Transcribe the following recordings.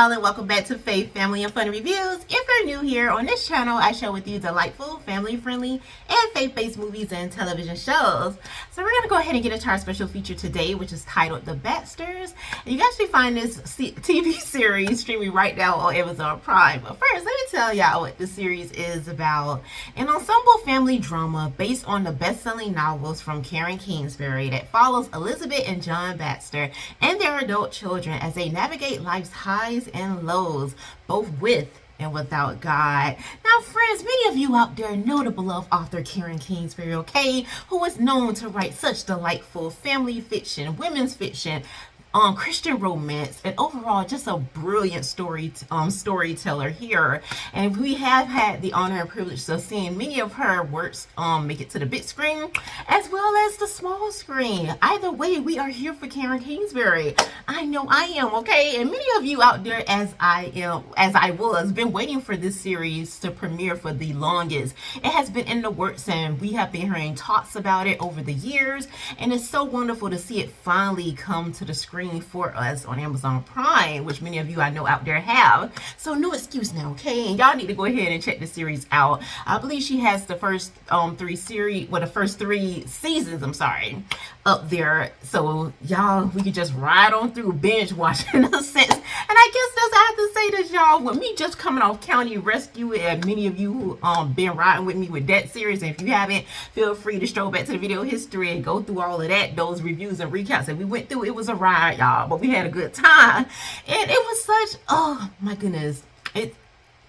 y'all, and welcome back to Faith, Family, and Fun Reviews. If you're new here on this channel, I share with you delightful, family-friendly, and faith-based movies and television shows. So we're going to go ahead and get into our special feature today, which is titled The Baxters. And you can actually find this TV series streaming right now on Amazon Prime. But first, let me tell y'all what this series is about. An ensemble family drama based on the best-selling novels from Karen Kingsbury that follows Elizabeth and John Baxter and their adult children as they navigate life's highs and lows, both with and without God. Now, friends, many of you out there know the beloved author Karen Kingsbury, okay, who is known to write such delightful family fiction, women's fiction, Christian romance, and overall just a brilliant storyteller here. And we have had the honor and privilege of seeing many of her works make it to the big screen as well as the small screen. Either way, we are here for Karen Kingsbury. I know I am, okay? And many of you out there, as I was, been waiting for this series to premiere for the longest. It has been in the works and we have been hearing talks about it over the years, and it's so wonderful to see it finally come to the screen for us on Amazon Prime, which many of you I know out there have. So no excuse now, okay? And y'all need to go ahead and check the series out. I believe she has the first three seasons, I'm sorry, up there. So y'all, we could just ride on through binge watching in a sense. And I guess that's I have to say this, y'all, with me just coming off County Rescue, and many of you who been riding with me with that series, and if you haven't, feel free to stroll back to the video history and go through all of that, those reviews and recaps that we went through. It was a ride, y'all, but we had a good time, and it was such, oh my goodness,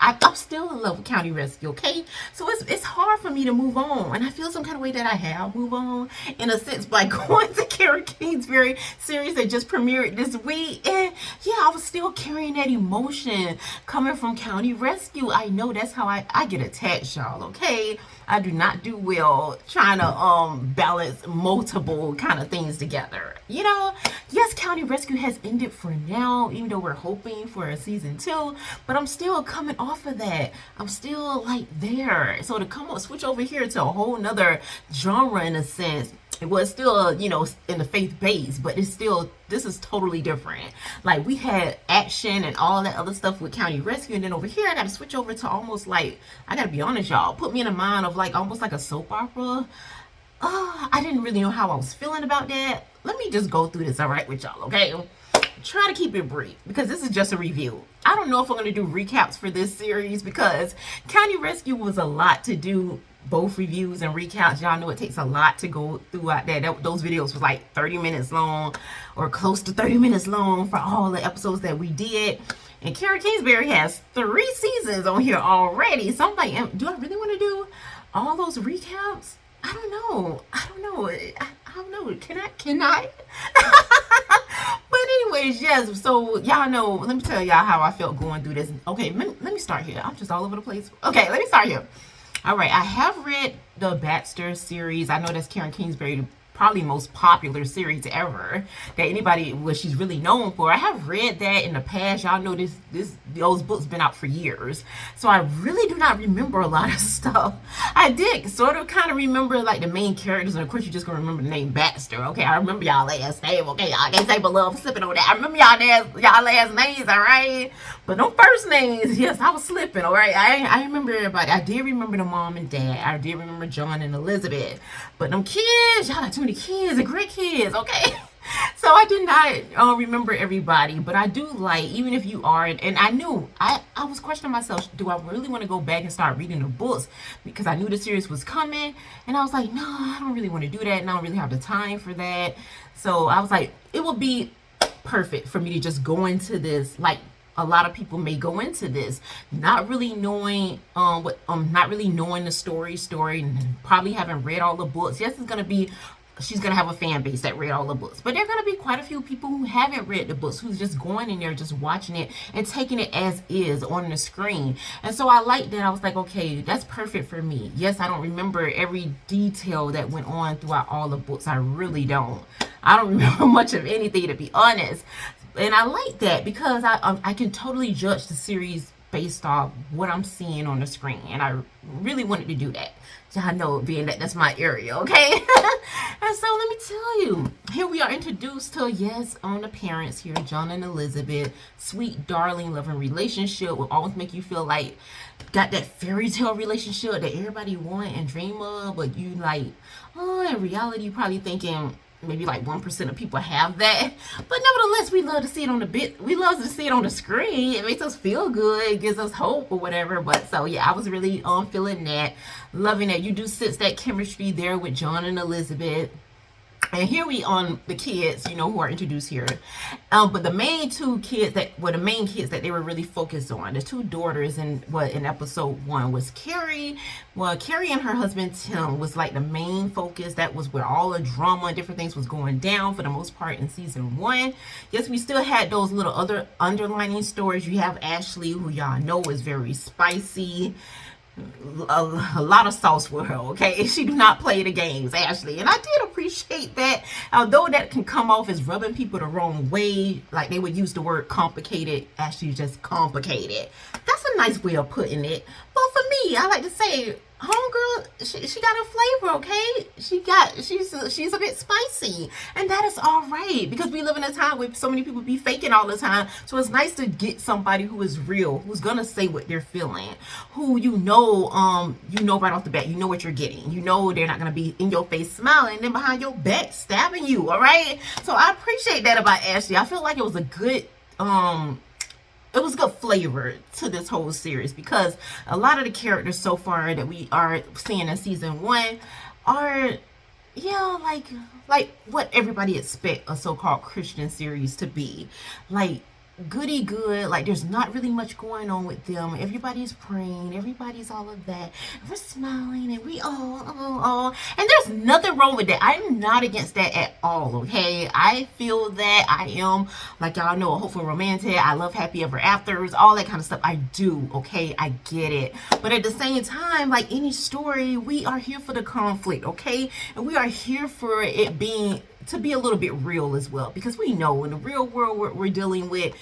I'm still in love with County Rescue, okay? So it's hard for me to move on, and I feel some kind of way that I have moved on in a sense by going to Karen Kingsbury series that just premiered this week. And yeah, I was still carrying that emotion coming from County Rescue. I know that's how I get attached, y'all, okay? I do not do well trying to balance multiple kind of things together. You know, yes, County Rescue has ended for now, even though we're hoping for a season 2, but I'm still coming off of that. I'm still like there. So to switch over here to a whole nother genre in a sense, it was still, you know, in the faith base, but it's still, this is totally different. Like, we had action and all that other stuff with County Rescue, and then over here I got to switch over to almost like, I got to be honest, y'all, put me in a mind of like almost like a soap opera. I didn't really know how I was feeling about that. Let me just go through this, all right, with y'all, okay? Try to keep it brief because this is just a review. I don't know if I'm going to do recaps for this series because County Rescue was a lot to do, both reviews and recaps. Y'all know it takes a lot to go throughout that. Those videos was like 30 minutes long or close to 30 minutes long for all the episodes that we did. And Karen Kingsbury has 3 seasons on here already. So I'm like, do I really want to do all those recaps? I don't know. I don't know. Can I? But anyways, yes. So y'all know, let me tell y'all how I felt going through this. Okay, let me start here. I'm just all over the place. Okay, let me start here. All right, I have read the Baxters series. I know that's Karen Kingsbury, probably most popular series ever that anybody, what she's really known for. I have read that in the past. Y'all know those books been out for years, so I really do not remember a lot of stuff. I did sort of kind of remember like the main characters, and of course you just gonna remember the name Baxter. Okay, I remember y'all last name. Okay, y'all can't say beloved slipping on that. I remember y'all last names, all right, but them first names, yes, I was slipping. All right, I remember everybody. I did remember the mom and dad. I did remember John and Elizabeth, but them kids, y'all got too many kids and great kids, okay? So I did not remember everybody, but I do like, even if you are, and I knew, I was questioning myself, do I really want to go back and start reading the books? Because I knew the series was coming, and I was like, no, I don't really want to do that, and I don't really have the time for that. So I was like, it would be perfect for me to just go into this, like a lot of people may go into this not really knowing not really knowing the story, and probably haven't read all the books. Yes, it's gonna be, she's gonna have a fan base that read all the books, but there are gonna be quite a few people who haven't read the books, who's just going in there, just watching it and taking it as is on the screen. And so I like that. I was like, okay, that's perfect for me. Yes, I don't remember every detail that went on throughout all the books. I really don't. I don't remember much of anything, to be honest. And I like that because I can totally judge the series based off what I'm seeing on the screen. And I really wanted to do that. Y'all know, being that that's my area, okay? And so let me tell you, here we are introduced to, yes, on the parents here, John and Elizabeth. Sweet, darling, loving relationship will always make you feel like got that fairy tale relationship that everybody want and dream of, but you like, oh, in reality, you probably thinking maybe like 1% of people have that. But nevertheless, we love to see it on we love to see it on the screen. It makes us feel good, it gives us hope or whatever. But so yeah, I was really feeling that, loving that. You do sense that chemistry there with John and Elizabeth. And here we on the kids, you know, who are introduced here. But the main two kids that were the main kids that they were really focused on, the two daughters in episode 1 was Carrie. Well, Carrie and her husband Tim was like the main focus. That was where all the drama and different things was going down for the most part in season 1. Yes, we still had those little other underlining stories. You have Ashley, who y'all know is very spicy. A lot of sauce with her, okay? She do not play the games, Ashley, and I did appreciate that. Although that can come off as rubbing people the wrong way, like they would use the word complicated. Ashley's just complicated. That's a nice way of putting it. But for me, I like to say, homegirl, she got a flavor, okay? She's a bit spicy, and that is all right, because we live in a time where so many people be faking all the time. So it's nice to get somebody who is real, who's gonna say what they're feeling, who you know right off the bat, you know what you're getting. You know they're not gonna be in your face smiling and then behind your back stabbing you. All right. So I appreciate that about Ashley. I feel like it was a good good flavor to this whole series, because a lot of the characters so far that we are seeing in season 1 are, yeah, like what everybody expect a so-called Christian series to be. Like goody good, like there's not really much going on with them. Everybody's praying, everybody's all of that. We're smiling and we and there's nothing wrong with that. I'm not against that at all, okay? I feel that I am, like y'all know, a hopeful romantic. I love happy ever afters, all that kind of stuff. I do, okay? I get it. But at the same time, like any story, we are here for the conflict, okay? And we are here for it to be a little bit real as well, because we know in the real world we're dealing with,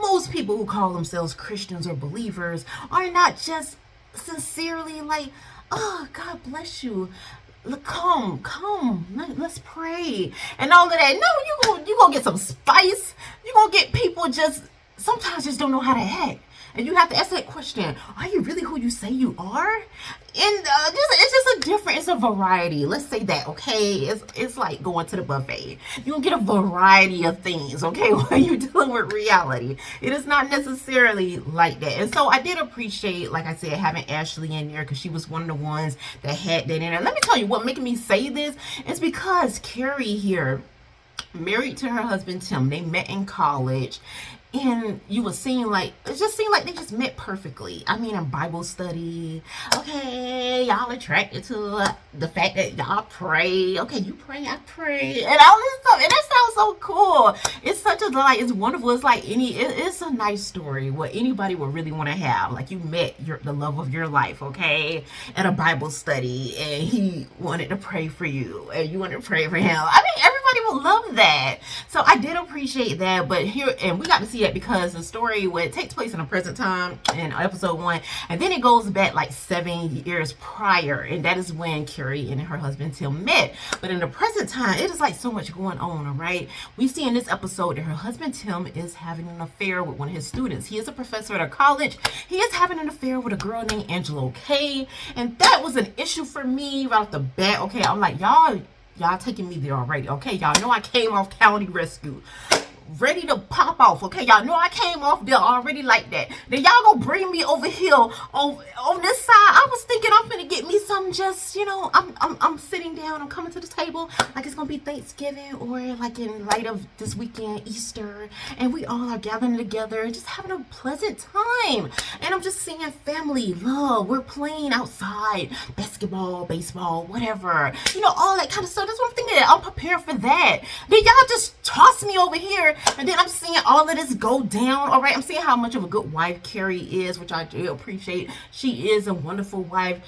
most people who call themselves Christians or believers are not just sincerely like, oh, God bless you, come, let's pray and all of that. No, you gonna get some spice. You gonna get people just sometimes just don't know how to act. And you have to ask that question, are you really who you say you are? And it's just a different, it's a variety. Let's say that, okay? It's like going to the buffet. You don't get a variety of things, okay, when you're dealing with reality. It is not necessarily like that. And so I did appreciate, like I said, having Ashley in there, because she was one of the ones that had that in there. Let me tell you what making me say this is because Carrie here, married to her husband Tim, they met in college. And you were seeing like, it just seemed like they just met perfectly. I mean, in Bible study, okay, y'all attracted to the fact that y'all pray. Okay, you pray, I pray, and all this stuff. And that sounds so cool. It's such a, like, it's wonderful. It's like it's a nice story, what anybody would really want to have. Like, you met the love of your life, okay, at a Bible study, and he wanted to pray for you, and you wanted to pray for him. I mean, everybody would love that. So I did appreciate that. But here, and we got to see it because the story it takes place in the present time in episode 1, and then it goes back like 7 years prior, and that is when Carrie and her husband Tim met. But in the present time, it is like so much going on. All right, we see in this episode that her husband Tim is having an affair with one of his students. He is a professor at a college. He is having an affair with a girl named Angela, okay? And that was an issue for me right off the bat. Okay, I'm like, y'all taking me there already. Okay, y'all know I came off county rescue, ready to pop off. Okay, y'all know I came off there already like that. Then y'all gonna bring me over here on this side. I was thinking I'm gonna get me some, just, you know, I'm sitting down, I'm coming to the table like it's gonna be Thanksgiving, or like in light of this weekend, Easter, and we all are gathering together, just having a pleasant time. And I'm just seeing family, love, we're playing outside, basketball, baseball, whatever, you know, all that kind of stuff. That's what I'm thinking. I'm prepared for that. Then y'all just toss me over here, and then I'm seeing all of this go down. All right, I'm seeing how much of a good wife Carrie is, which I do appreciate. She is a wonderful wife.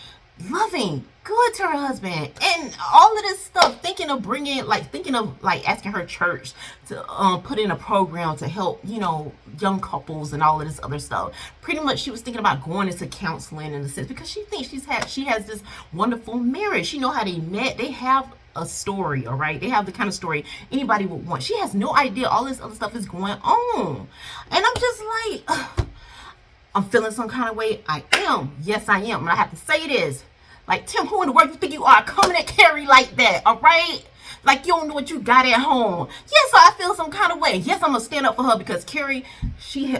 loving, good to her husband, and all of this stuff, thinking of asking her church to put in a program to help, young couples and all of this other stuff. Pretty much she was thinking about going into counseling in a sense, because she thinks she has this wonderful marriage. She know how they met. They have a story, all right? They have the kind of story anybody would want. She has no idea all this other stuff is going on. And I'm just like, ugh, I'm feeling some kind of way. I am. Yes, I am. And I have to say this. Like, Tim, who in the world you think you are coming at Carrie like that, all right? Like, you don't know what you got at home. Yes, I feel some kind of way. Yes, I'm going to stand up for her, because Carrie, she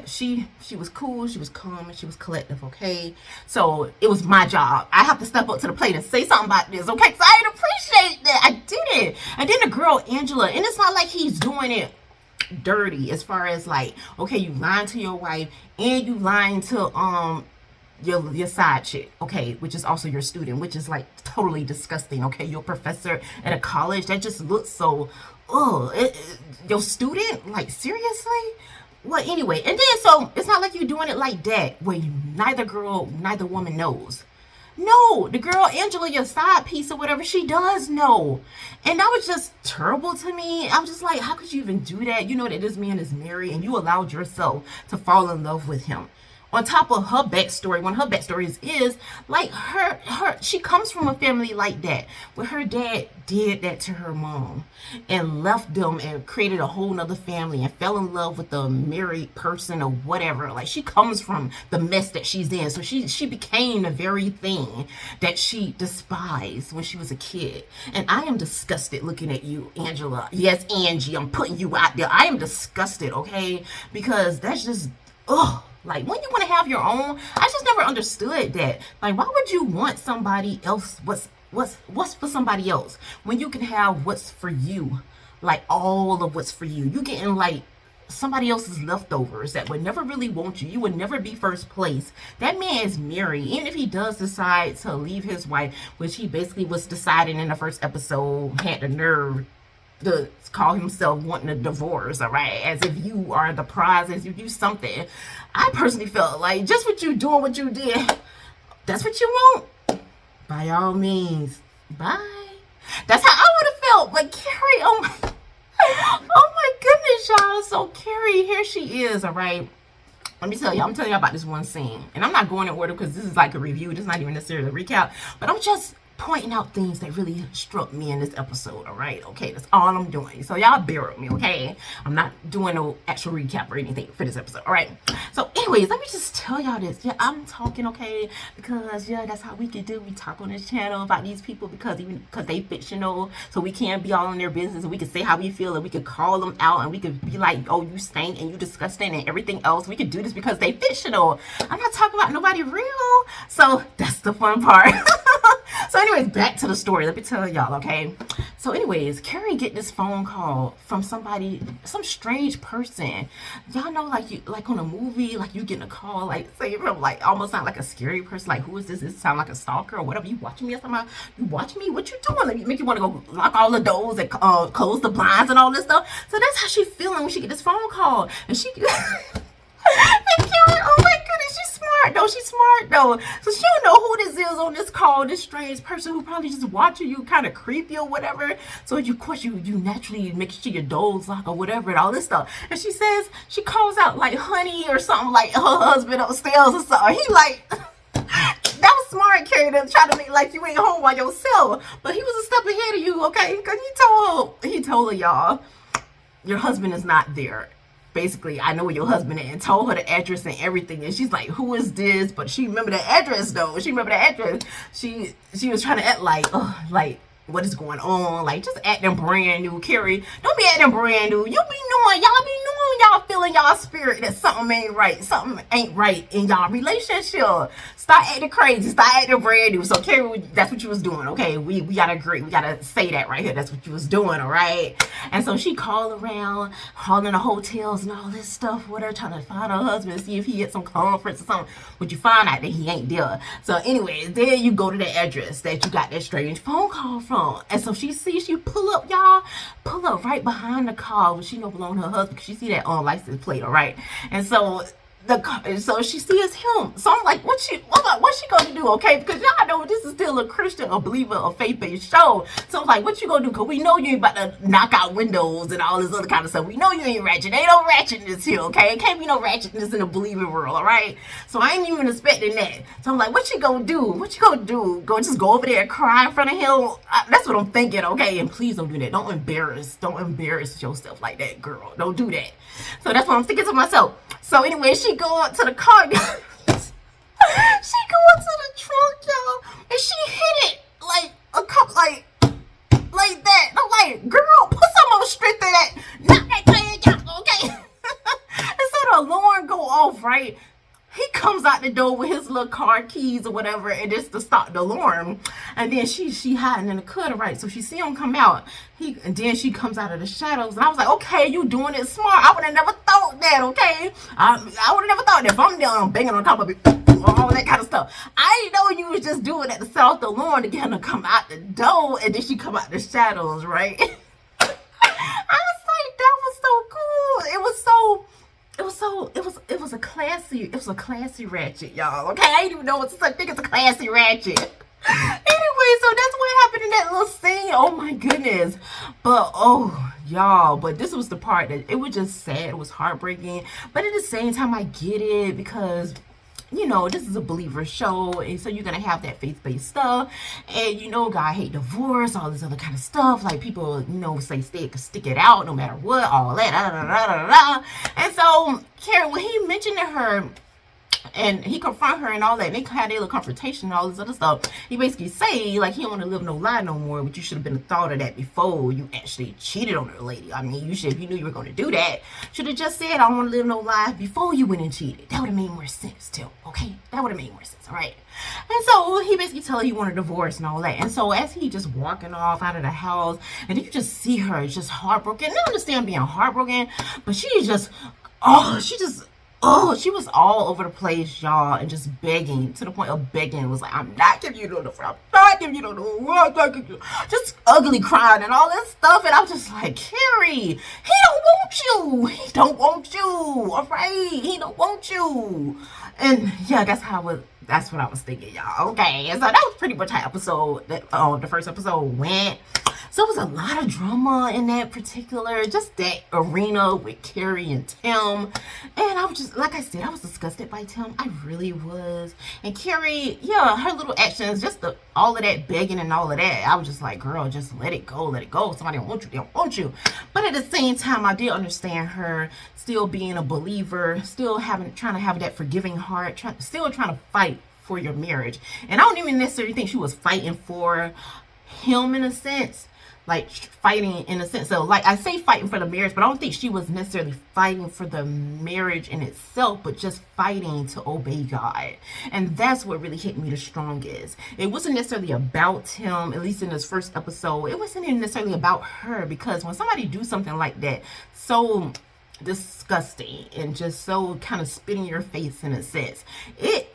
was cool, she was calm, and she was collective, okay? So, it was my job. I have to step up to the plate and say something about this, okay? Because I didn't appreciate that. I didn't. And then the girl, Angela, and it's not like he's doing it dirty, as far as like, okay, you lying to your wife and you lying to your side chick, okay, which is also your student, which is like totally disgusting, okay? Your professor at a college, that just looks so, your student, like, seriously? Well, anyway, and then so it's not like you're doing it like that where neither woman knows. No, the girl Angela, your side piece or whatever, she does know. And that was just terrible to me. I'm just like, how could you even do that? You know that this man is married and you allowed yourself to fall in love with him. On top of her backstory, one of her backstories is like she comes from a family like that, where her dad did that to her mom and left them and created a whole nother family and fell in love with a married person or whatever. Like, she comes from the mess that she's in. So she became the very thing that she despised when she was a kid. And I am disgusted looking at you, Angela. Yes, Angie, I'm putting you out there. I am disgusted, okay? Because that's just, ugh. Like, when you want to have your own, I just never understood that. Like, why would you want somebody else, what's for somebody else, when you can have what's for you? Like, all of what's for you. You getting like somebody else's leftovers that would never really want you. You would never be first place. That man is married. Even if he does decide to leave his wife, which he basically was deciding in the first episode, had the nerve to call himself wanting a divorce, all right, as if you are the prize, as if you something. I personally felt like just what you doing, what you did, that's what you want, by all means, bye. That's how I would have felt. But Carrie, oh my goodness, y'all. So Carrie, here she is, all right. Let me tell you, I'm telling you about this one scene, and I'm not going in order because this is like a review. This is not even necessarily a recap, but I'm just pointing out things that really struck me in this episode, all right? Okay, that's all I'm doing. So y'all bear with me, okay? I'm not doing no actual recap or anything for this episode, all right? So anyways, let me just tell y'all this. Yeah, I'm talking, okay? Because, yeah, that's how we can do. We talk on this channel about these people because they fictional, so we can't be all in their business, and we can say how we feel, and we can call them out, and we could be like, oh, you stink, and you disgusting, and everything else. We could do this because they fictional. I'm not talking about nobody real. So that's the fun part. So anyways, back to the story. Let me tell y'all, okay? So anyways, Carrie get this phone call from somebody, some strange person. Y'all know, like on a movie, like you getting a call, like say from like almost not like a scary person, like who is this? This sound like a stalker or whatever. You watching me or something? You watching me? What you doing? Like, make you want to go lock all the doors and close the blinds and all this stuff. So that's how she feeling when she get this phone call, and she. And Carrie, oh my goodness, she's smart though. She's smart though. So she don't know who this is on this call, this strange person who probably just watching you, kind of creepy or whatever. So of course you naturally make sure your doors lock or whatever and all this stuff. And she says, she calls out like honey or something, like her husband upstairs or something. He like, that was smart, Carrie, to try to make like you ain't home by yourself. But he was a step ahead of you, okay? Because he told her, y'all, your husband is not there. Basically, I know where your husband is, and told her the address and everything. And she's like, who is this? But she remember the address though. She remember the address. She was trying to act like, oh, like, what is going on? Like, just acting brand new. Carrie, don't be acting brand new. You be knowing, y'all feeling y'all spirit that something ain't right. Something ain't right in y'all relationship. Stop acting crazy. Stop acting brand new. So Carrie, that's what you was doing, okay? We gotta agree. We gotta say that right here. That's what you was doing, all right? And so she called around, calling the hotels and all this stuff with her, trying to find her husband, see if he had some conference or something. But you find out that he ain't there. So anyways, then you go to the address that you got that strange phone call from. And so she sees you pull up, y'all, right behind the car, which she know belong to her husband, because she see that on license plate, all right? And so so she sees him. So I'm like, what's she gonna do? Okay, because y'all know this is still a Christian, a believer, a faith-based show. So I'm like, what you gonna do? Because we know you ain't about to knock out windows and all this other kind of stuff. We know you ain't ratchet. Ain't no ratchetness here, okay? It can't be no ratchetness in the believing world, all right? So I ain't even expecting that. So I'm like, what you gonna do? What you gonna do? Just go over there and cry in front of him? That's what I'm thinking, okay? And please don't do that. Don't embarrass yourself like that, girl. Don't do that. So that's what I'm thinking to myself. So anyway, she go up to the car. She go up to the trunk, y'all, and she hit it like a cup, like that. I'm like, girl, put some more strength in that. Not that thing, okay? And so the alarm go off, right? He comes out the door with his little car keys or whatever, and just to stop the alarm. And then she hiding in the cutter, right? So she see him come out. And then she comes out of the shadows, and I was like, okay, you doing it smart. I would have never thought that, okay? I would have never thought that. If I'm down, I'm banging on top of it, all that kind of stuff. I didn't know you was just doing that to set off the alarm to get him to come out the door, and then she come out the shadows, right? I was like, that was so cool. It was a classy ratchet, y'all. Okay, I didn't even know what to say. I think it's a classy ratchet. Anyway, so that's what happened in that little scene. Oh my goodness. But y'all, but this was the part that it was just sad. It was heartbreaking. But at the same time, I get it, because this is a believer show, and so you're gonna have that faith-based stuff, and God hate divorce, all this other kind of stuff, like people say stick it out no matter what, all that, and so Carrie, when he mentioned to her and he confront her and all that, and they had their little confrontation and all this other stuff, he basically say, like, he don't want to live no lie no more, but you should have been thought of that before you actually cheated on her lady. I mean, if you knew you were going to do that, should have just said, I don't want to live no lie before you went and cheated. That would have made more sense too, okay? That would have made more sense, all right? And so he basically tell her he wanted a divorce and all that. And so as he just walking off out of the house, and you just see her just heartbroken. I understand being heartbroken, but she was all over the place, y'all, and just begging, to the point of begging. It was like, I'm not giving you no divorce. I'm not giving you no divorce. Just ugly crying and all that stuff. And I'm just like, Carrie, he don't want you. He don't want you. All right? He don't want you. And yeah, that's what I was thinking, y'all. Okay. And so that was pretty much how the first episode went. So it was a lot of drama in that particular, just that arena with Carrie and Tim. And I was just, like I said, I was disgusted by Tim. I really was. And Carrie, yeah, her little actions, just all of that begging and all of that, I was just like, girl, just let it go, let it go. Somebody don't want you, they don't want you. But at the same time, I did understand her still being a believer, still trying to have that forgiving heart, still trying to fight for your marriage. And I don't even necessarily think she was fighting for him in a sense. Like fighting in a sense. So like I say fighting for the marriage, but I don't think she was necessarily fighting for the marriage in itself, but just fighting to obey God. And that's what really hit me the strongest. It wasn't necessarily about him, at least in this first episode. It wasn't even necessarily about her, because when somebody do something like that, so disgusting and just so kind of spit in your face in a sense,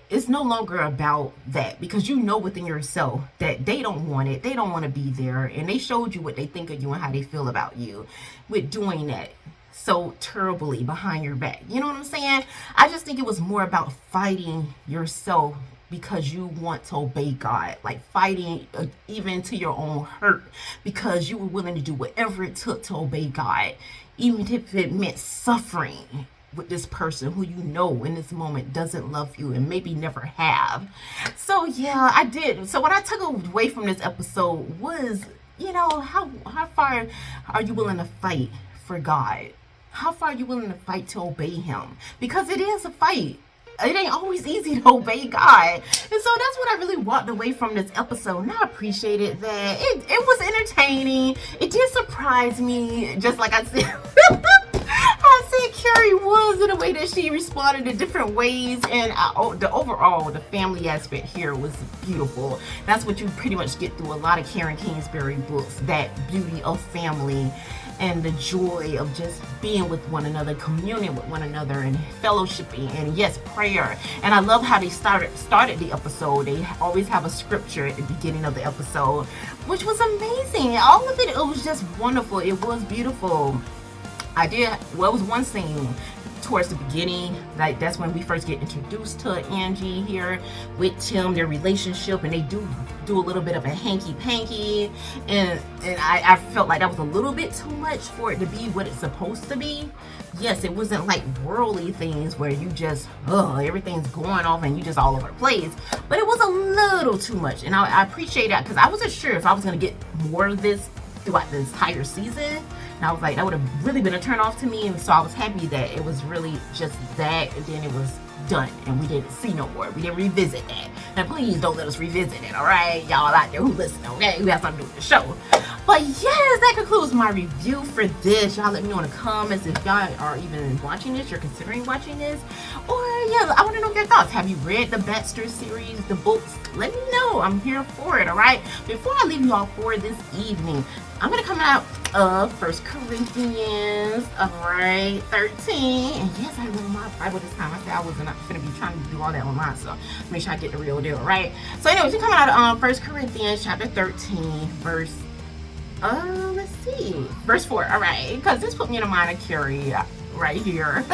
it's no longer about that, because you know within yourself that they don't want it, they don't want to be there, and they showed you what they think of you and how they feel about you with doing that so terribly behind your back. You know what I'm saying? I just think it was more about fighting yourself because you want to obey God, like fighting even to your own hurt, because you were willing to do whatever it took to obey God, even if it meant suffering with this person who you know in this moment doesn't love you and maybe never have. So yeah, I did. So what I took away from this episode was, how far are you willing to fight for God? How far are you willing to fight to obey him? Because it is a fight. It ain't always easy to obey God. And so that's what I really walked away from this episode. And I appreciated that. It was entertaining. It did surprise me, just like I said. I said Carrie was, in a way that she responded in different ways. And the family aspect here was beautiful. That's what you pretty much get through a lot of Karen Kingsbury books, that beauty of family and the joy of just being with one another, communing with one another, and fellowshipping, and yes, prayer. And I love how they started the episode. They always have a scripture at the beginning of the episode, which was amazing. All of it was just wonderful. It was beautiful. It was one scene towards the beginning. Like that's when we first get introduced to Angie here with Tim, their relationship, and they do a little bit of a hanky-panky, and I felt like that was a little bit too much for it to be what it's supposed to be. Yes, it wasn't like worldly things where you just everything's going off and you just all over the place, but it was a little too much, and I appreciate that because I wasn't sure if I was going to get more of this throughout the entire season. And I was like, that would have really been a turn off to me, and so I was happy that it was really just that, and then it was done, and we didn't see no more. We didn't revisit that. Now please don't let us revisit it, alright? Y'all out there who listen, okay? We have something to do with the show. But yes, that concludes my review for this. Y'all let me know in the comments if y'all are even watching this, you're considering watching this. Or yeah, I want to know your thoughts. Have you read the Baxters series, the books? Let me know. I'm here for it, alright? Before I leave you all for this evening, I'm going to come out of 1 Corinthians, alright, 13. And yes, I read my Bible this time. I said I wasn't going to be trying to do all that online, so make sure I get the real deal, right? So anyways, we're coming out of 1 Corinthians chapter 13, verse, let's see, verse 4, alright, because this put me in the mind of Carrie right here.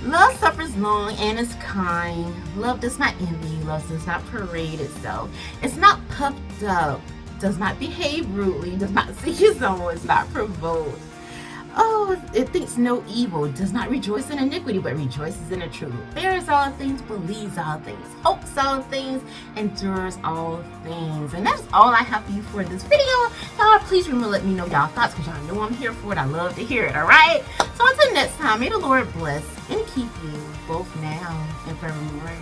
Love suffers long and is kind. Love does not envy. Love does not parade itself. It's not puffed up. Does not behave rudely, does not seek his own, is not provoked. Oh, it thinks no evil, does not rejoice in iniquity, but rejoices in the truth. Bears all things, believes all things, hopes all things, endures all things. And that's all I have for you for this video. Y'all, please remember to let me know y'all thoughts, because y'all know I'm here for it. I love to hear it, alright? So until next time, may the Lord bless and keep you both now and forevermore.